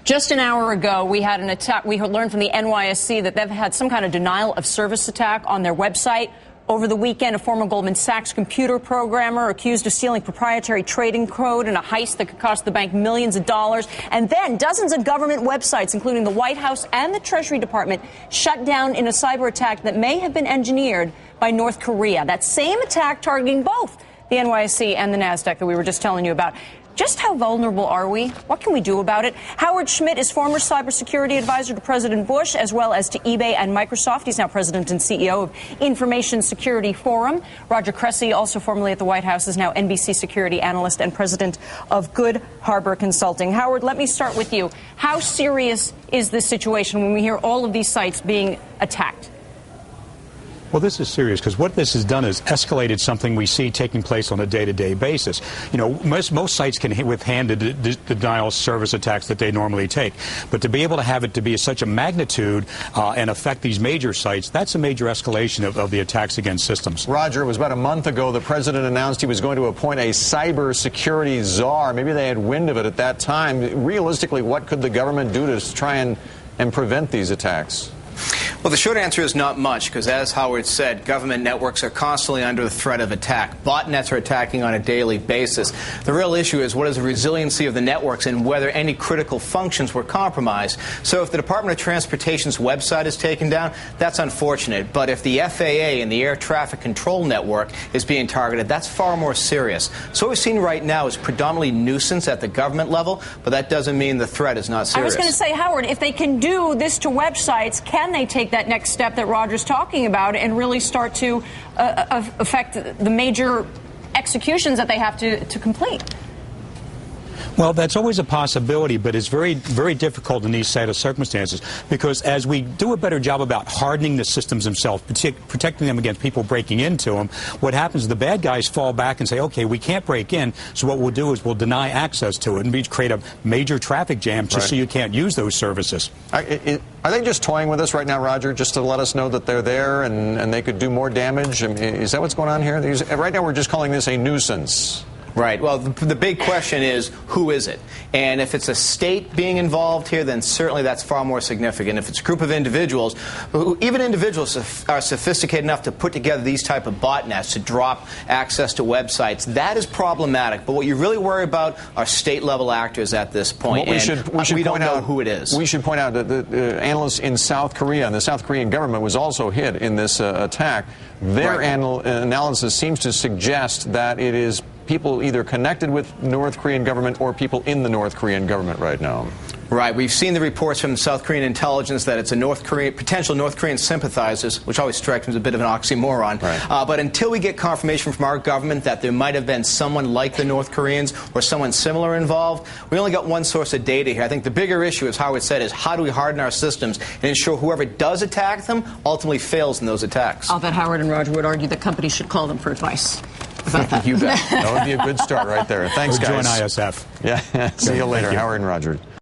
Just an hour ago, we had an attack. We learned from the NYSC that they've had some kind of denial of service attack on their website. Over the weekend, a former Goldman Sachs computer programmer accused of stealing proprietary trading code in a heist that could cost the bank millions of dollars. And then dozens of government websites, including the White House and the Treasury Department, shut down in a cyber attack that may have been engineered by North Korea. That same attack targeting both the NYSC and the NASDAQ that we were just telling you about. Just how vulnerable are we? What can we do about it? Howard Schmidt is former cybersecurity advisor to President Bush, as well as to eBay and Microsoft. He's now president and CEO of Information Security Forum. Roger Cressy, also formerly at the White House, is now NBC security analyst and president of Good Harbor Consulting. Howard, let me start with you. How serious is this situation when we hear all of these sites being attacked? Well, this is serious because what this has done is escalated something we see taking place on a day-to-day basis. You know, most sites can withstand the denial of service attacks that they normally take. But to be able to have it to be such a magnitude and affect these major sites, that's a major escalation of the attacks against systems. Roger, it was about a month ago the president announced he was going to appoint a cybersecurity czar. Maybe they had wind of it at that time. Realistically, what could the government do to try and prevent these attacks? Well, the short answer is not much, because as Howard said, government networks are constantly under the threat of attack. Botnets are attacking on a daily basis. The real issue is what is the resiliency of the networks and whether any critical functions were compromised. So if the Department of Transportation's website is taken down, that's unfortunate. But if the FAA and the air traffic control network is being targeted, that's far more serious. So what we're seeing right now is predominantly nuisance at the government level, but that doesn't mean the threat is not serious. I was going to say, Howard, if they can do this to websites, can they take that next step that Roger's talking about and really start to affect the major executions that they have to complete? Well, that's always a possibility, but it's very, very difficult in these set of circumstances because as we do a better job about hardening the systems themselves, protecting them against people breaking into them, what happens is the bad guys fall back and say, okay, we can't break in, so what we'll do is we'll deny access to it and create a major traffic jam just so you can't use those services. Are they just toying with us right now, Roger, just to let us know that they're there and they could do more damage? I mean, is that what's going on here? Right now we're just calling this a nuisance. Right. Well, the big question is, who is it? And if it's a state being involved here, then certainly that's far more significant. If it's a group of individuals, even individuals are sophisticated enough to put together these type of botnets to drop access to websites, that is problematic. But what you really worry about are state-level actors at this point. We don't know who it is. We should point out that the analysts in South Korea and the South Korean government was also hit in this attack. Their analysis seems to suggest that it is people either connected with North Korean government or people in the North Korean government right now. Right. We've seen the reports from South Korean intelligence that it's a potential North Korean sympathizers, which always strikes me as a bit of an oxymoron. Right. But until we get confirmation from our government that there might have been someone like the North Koreans or someone similar involved, we only got one source of data here. I think the bigger issue, as Howard said, is how do we harden our systems and ensure whoever does attack them ultimately fails in those attacks. I'll bet Howard and Roger would argue that companies should call them for advice. You bet. That would be a good start right there. Thanks, guys. Join ISF. Yeah. See you later, Howard and Roger.